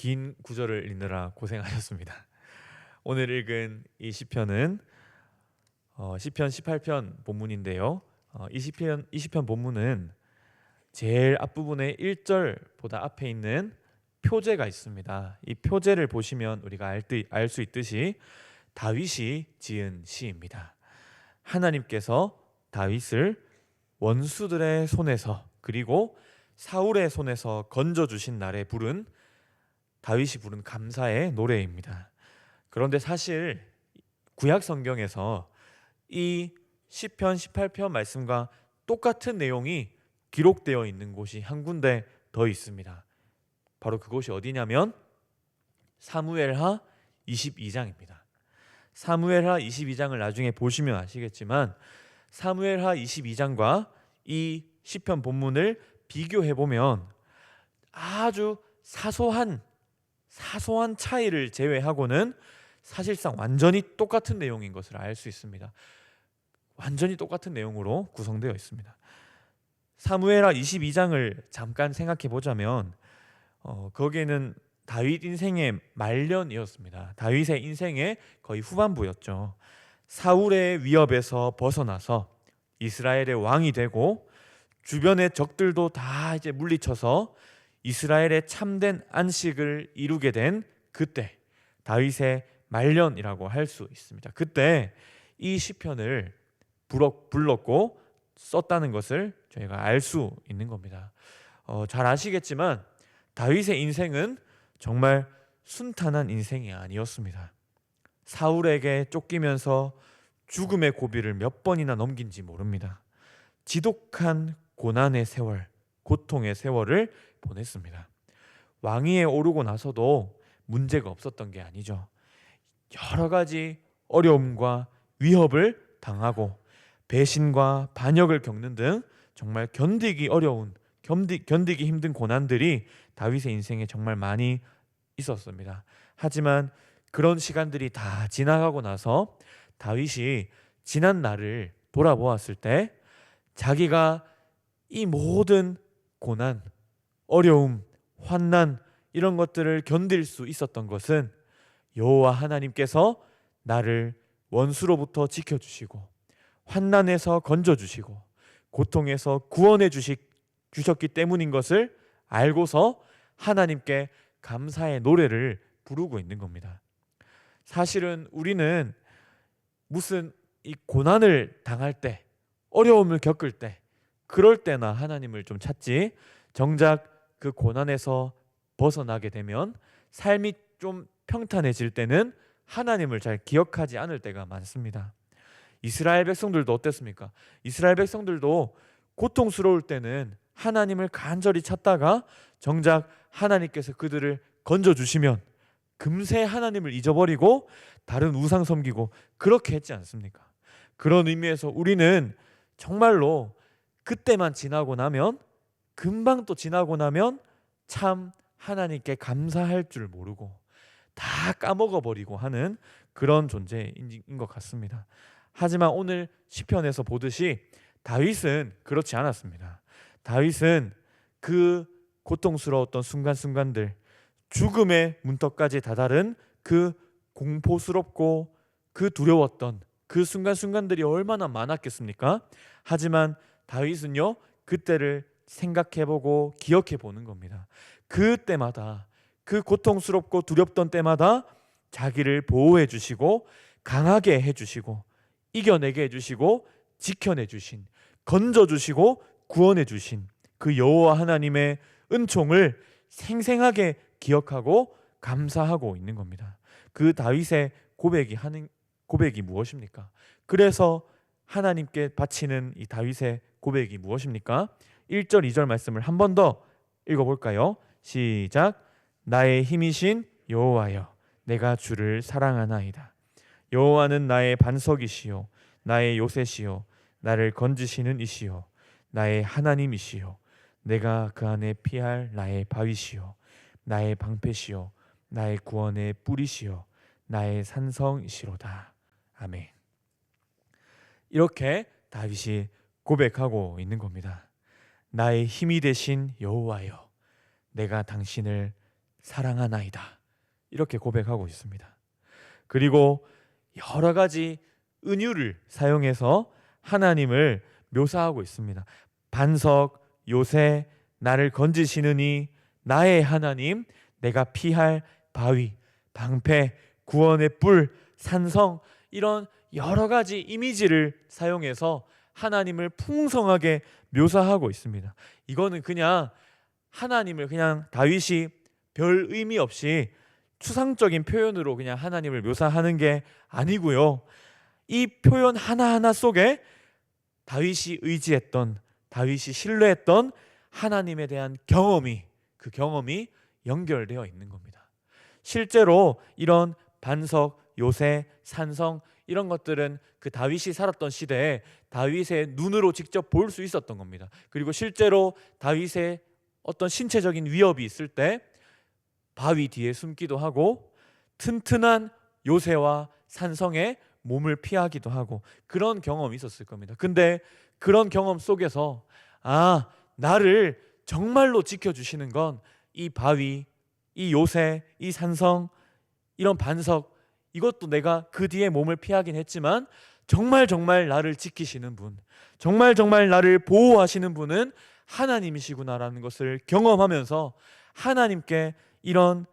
긴 구절을 읽느라 고생하셨습니다. 오늘 읽은 이 시편은 시편 18편 본문인데요. 이 시편 본문은 제일 앞부분에 1절보다 앞에 있는 표제가 있습니다. 이 표제를 보시면 우리가 알 수 있듯이 다윗이 지은 시입니다. 하나님께서 다윗을 원수들의 손에서 그리고 사울의 손에서 건져주신 날에 다윗이 부른 감사의 노래입니다. 그런데 사실 구약 성경에서 이 시편 18편 말씀과 똑같은 내용이 기록되어 있는 곳이 한 군데 더 있습니다. 바로 그곳이 어디냐면 사무엘하 22장입니다. 사무엘하 22장을 나중에 보시면 아시겠지만 사무엘하 22장과 이 시편 본문을 비교해 보면 아주 사소한 차이를 제외하고는 사실상 완전히 똑같은 내용인 것을 알 수 있습니다. 완전히 똑같은 내용으로 구성되어 있습니다. 사무엘하 22장을 잠깐 생각해 보자면 거기에는 다윗 인생의 말년이었습니다. 다윗의 인생의 거의 후반부였죠. 사울의 위협에서 벗어나서 이스라엘의 왕이 되고 주변의 적들도 다 이제 물리쳐서 이스라엘의 참된 안식을 이루게 된 그때 다윗의 말년이라고 할 수 있습니다. 그때 이 시편을 불렀고 썼다는 것을 저희가 알 수 있는 겁니다. 잘 아시겠지만 다윗의 인생은 정말 순탄한 인생이 아니었습니다. 사울에게 쫓기면서 죽음의 고비를 몇 번이나 넘긴지 모릅니다. 지독한 고난의 세월, 고통의 세월을 보냈습니다. 왕위에 오르고 나서도 문제가 없었던 게 아니죠. 여러 가지 어려움과 위협을 당하고 배신과 반역을 겪는 등 정말 견디기 힘든 고난들이 다윗의 인생에 정말 많이 있었습니다. 하지만 그런 시간들이 다 지나가고 나서 다윗이 지난 날을 돌아보았을 때 자기가 이 모든 고난, 어려움, 환난 이런 것들을 견딜 수 있었던 것은 여호와 하나님께서 나를 원수로부터 지켜주시고 환난에서 건져주시고 고통에서 구원해 주셨기 때문인 것을 알고서 하나님께 감사의 노래를 부르고 있는 겁니다. 사실은 우리는 무슨 이 고난을 당할 때, 어려움을 겪을 때, 그럴 때나 하나님을 좀 찾지, 정작 그 고난에서 벗어나게 되면 삶이 좀 평탄해질 때는 하나님을 잘 기억하지 않을 때가 많습니다. 이스라엘 백성들도 어땠습니까? 이스라엘 백성들도 고통스러울 때는 하나님을 간절히 찾다가 정작 하나님께서 그들을 건져주시면 금세 하나님을 잊어버리고 다른 우상 섬기고 그렇게 했지 않습니까? 그런 의미에서 우리는 정말로 그때만 지나고 나면 금방 또 지나고 나면 참 하나님께 감사할 줄 모르고 다 까먹어버리고 하는 그런 존재인 것 같습니다. 하지만 오늘 시편에서 보듯이 다윗은 그렇지 않았습니다. 다윗은 그 고통스러웠던 순간순간들, 죽음의 문턱까지 다다른 그 공포스럽고 그 두려웠던 그 순간순간들이 얼마나 많았겠습니까? 하지만 다윗은요, 그때를 생각해보고 기억해보는 겁니다. 그때마다 그 고통스럽고 두렵던 때마다 자기를 보호해 주시고 강하게 해주시고 이겨내게 해주시고 지켜내 주신, 건져 주시고 구원해 주신 그 여호와 하나님의 은총을 생생하게 기억하고 감사하고 있는 겁니다. 그 다윗의 고백이 무엇입니까? 그래서 하나님께 바치는 이 다윗의 고백이 무엇입니까? 1절 2절 말씀을 한 번 더 읽어볼까요? 시작. 나의 힘이신 여호와여, 내가 주를 사랑하나이다. 여호와는 나의 반석이시요 나의 요새시요 나를 건지시는 이시요 나의 하나님이시요 내가 그 안에 피할 나의 바위시요 나의 방패시요 나의 구원의 뿌리시요 나의 산성이시로다. 아멘. 이렇게 다윗이 고백하고 있는 겁니다. 나의 힘이 되신 여호와여, 내가 당신을 사랑하나이다. 이렇게 고백하고 있습니다. 그리고 여러 가지 은유를 사용해서 하나님을 묘사하고 있습니다. 반석, 요새, 나를 건지시느니, 나의 하나님, 내가 피할 바위, 방패, 구원의 뿔, 산성, 이런 여러 가지 이미지를 사용해서 하나님을 풍성하게 묘사하고 있습니다. 이거는 그냥 하나님을 그냥 다윗이 별 의미 없이 추상적인 표현으로 그냥 하나님을 묘사하는 게 아니고요. 이 표현 하나하나 속에 다윗이 의지했던, 다윗이 신뢰했던 하나님에 대한 경험이, 그 경험이 연결되어 있는 겁니다. 실제로 이런 반석, 요새, 산성 이런 것들은 그 다윗이 살았던 시대에 다윗의 눈으로 직접 볼 수 있었던 겁니다. 그리고 실제로 다윗의 어떤 신체적인 위협이 있을 때 바위 뒤에 숨기도 하고 튼튼한 요새와 산성에 몸을 피하기도 하고 그런 경험이 있었을 겁니다. 근데 그런 경험 속에서 나를 정말로 지켜주시는 건 이 바위, 이 요새, 이 산성, 이런 반석, 이것도 내가 그 뒤에 몸을 피하긴 했지만 정말 나를 지키시는 분, 정말 나를 보호하시는 분은 하나님이시구나라는 것을 경험하면서 하나님께 이런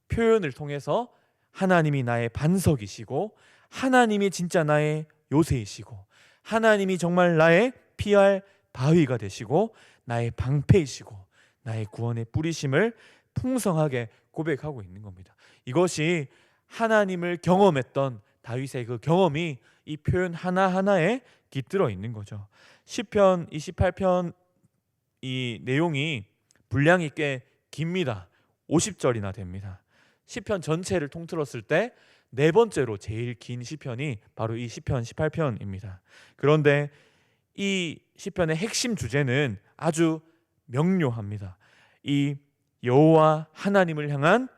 표현을 통해서 하나님이 나의 반석이시고 하나님이 진짜 나의 요새이시고 하나님이 정말 나의 피할 바위가 되시고 나의 방패이시고 나의 구원의 뿌리심을 풍성하게 고백하고 있는 겁니다. 이것이 하나님을 경험했던 다윗의 그 경험이 이 표현 하나하나에 깃들어 있는 거죠. 시편 28편 이 내용이 분량이 꽤 깁니다. 50절이나 됩니다. 시편 전체를 통틀었을 때 네 번째로 제일 긴 시편이 바로 이 시편 18편입니다. 그런데 이 시편의 핵심 주제는 아주 명료합니다. 이 여호와 하나님을 향한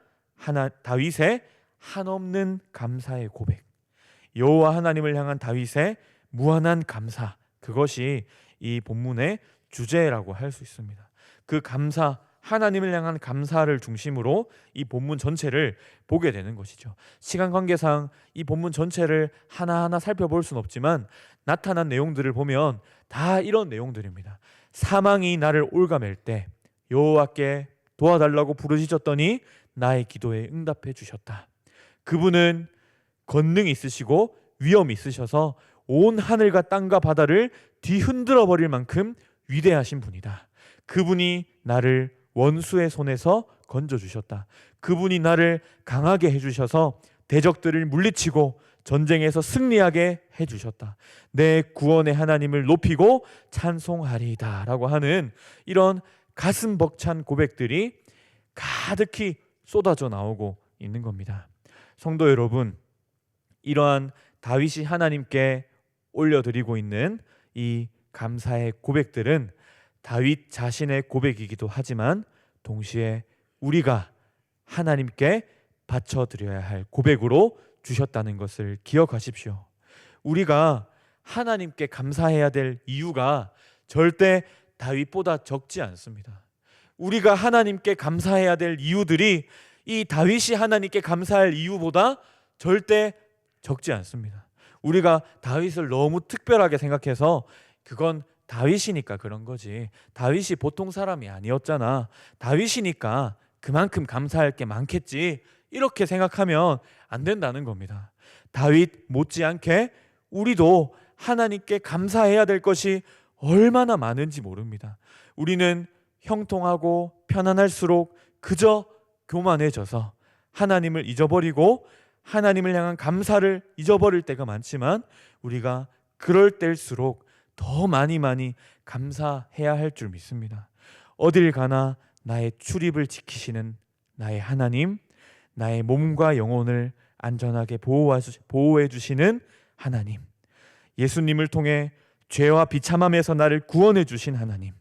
다윗의 한없는 감사의 고백, 여호와 하나님을 향한 다윗의 무한한 감사, 그것이 이 본문의 주제라고 할 수 있습니다. 그 감사, 하나님을 향한 감사를 중심으로 이 본문 전체를 보게 되는 것이죠. 시간 관계상 이 본문 전체를 하나하나 살펴볼 수는 없지만 나타난 내용들을 보면 다 이런 내용들입니다. 사망이 나를 올가맬 때 여호와께 도와달라고 부르짖었더니 나의 기도에 응답해 주셨다. 그분은 권능이 있으시고 위엄이 있으셔서 온 하늘과 땅과 바다를 뒤흔들어 버릴 만큼 위대하신 분이다. 그분이 나를 원수의 손에서 건져주셨다. 그분이 나를 강하게 해주셔서 대적들을 물리치고 전쟁에서 승리하게 해주셨다. 내 구원의 하나님을 높이고 찬송하리이다 라고 하는 이런 가슴 벅찬 고백들이 가득히 쏟아져 나오고 있는 겁니다. 성도 여러분, 이러한 다윗이 하나님께 올려드리고 있는 이 감사의 고백들은 다윗 자신의 고백이기도 하지만 동시에 우리가 하나님께 바쳐드려야 할 고백으로 주셨다는 것을 기억하십시오. 우리가 하나님께 감사해야 될 이유가 절대 다윗보다 적지 않습니다. 우리가 하나님께 감사해야 될 이유들이 이 다윗이 하나님께 감사할 이유보다 절대 적지 않습니다. 우리가 다윗을 너무 특별하게 생각해서 그건 다윗이니까 그런 거지, 다윗이 보통 사람이 아니었잖아, 다윗이니까 그만큼 감사할 게 많겠지, 이렇게 생각하면 안 된다는 겁니다. 다윗 못지않게 우리도 하나님께 감사해야 될 것이 얼마나 많은지 모릅니다. 우리는 형통하고 편안할수록 그저 교만해져서 하나님을 잊어버리고 하나님을 향한 감사를 잊어버릴 때가 많지만 우리가 그럴 때일수록 더 많이 감사해야 할 줄 믿습니다. 어딜 가나 나의 출입을 지키시는 나의 하나님, 나의 몸과 영혼을 안전하게 보호해 주시는 하나님, 예수님을 통해 죄와 비참함에서 나를 구원해 주신 하나님,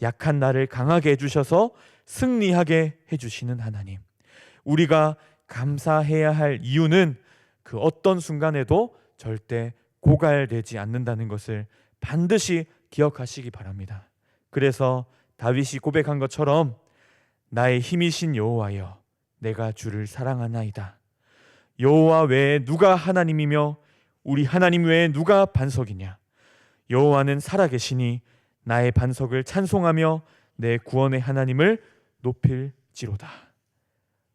약한 나를 강하게 해주셔서 승리하게 해주시는 하나님, 우리가 감사해야 할 이유는 그 어떤 순간에도 절대 고갈되지 않는다는 것을 반드시 기억하시기 바랍니다. 그래서 다윗이 고백한 것처럼 나의 힘이신 여호와여, 내가 주를 사랑하나이다. 여호와 외에 누가 하나님이며 우리 하나님 외에 누가 반석이냐. 여호와는 살아계시니 나의 반석을 찬송하며 내 구원의 하나님을 높일지로다.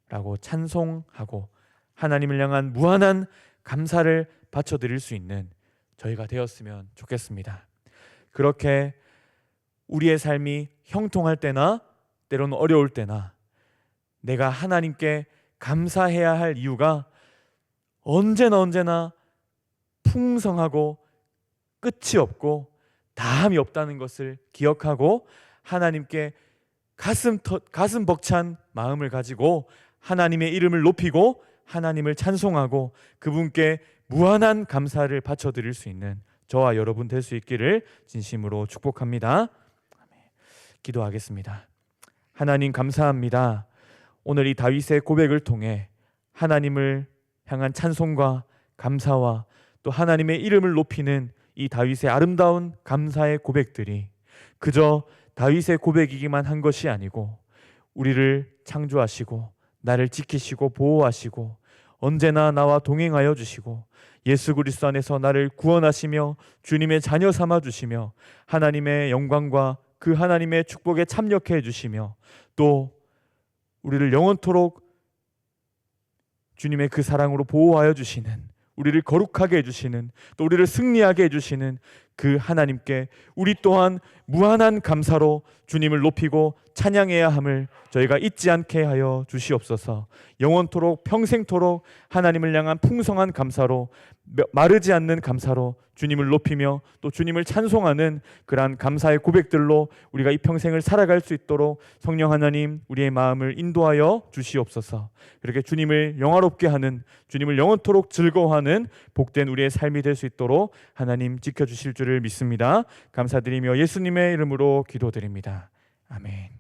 라고 찬송하고 하나님을 향한 무한한 감사를 바쳐드릴 수 있는 저희가 되었으면 좋겠습니다. 그렇게 우리의 삶이 형통할 때나 때로는 어려울 때나 내가 하나님께 감사해야 할 이유가 언제나 풍성하고 끝이 없고 다함이 없다는 것을 기억하고 하나님께 가슴 벅찬 마음을 가지고 하나님의 이름을 높이고 하나님을 찬송하고 그분께 무한한 감사를 바쳐드릴 수 있는 저와 여러분 될 수 있기를 진심으로 축복합니다. 기도하겠습니다. 하나님 감사합니다. 오늘 이 다윗의 고백을 통해 하나님을 향한 찬송과 감사와 또 하나님의 이름을 높이는 이 다윗의 아름다운 감사의 고백들이 그저 다윗의 고백이기만 한 것이 아니고 우리를 창조하시고 나를 지키시고 보호하시고 언제나 나와 동행하여 주시고 예수 그리스도 안에서 나를 구원하시며 주님의 자녀 삼아 주시며 하나님의 영광과 그 하나님의 축복에 참여해 주시며 또 우리를 영원토록 주님의 그 사랑으로 보호하여 주시는 우리를 거룩하게 해주시는 또 우리를 승리하게 해주시는 그 하나님께 우리 또한 무한한 감사로 주님을 높이고 찬양해야 함을 저희가 잊지 않게 하여 주시옵소서. 영원토록 평생토록 하나님을 향한 풍성한 감사로 마르지 않는 감사로 주님을 높이며 또 주님을 찬송하는 그러한 감사의 고백들로 우리가 이 평생을 살아갈 수 있도록 성령 하나님 우리의 마음을 인도하여 주시옵소서. 그렇게 주님을 영화롭게 하는 주님을 영원토록 즐거워하는 복된 우리의 삶이 될 수 있도록 하나님 지켜주실 줄을 믿습니다. 감사드리며 예수님의 이름으로 기도드립니다. 아멘.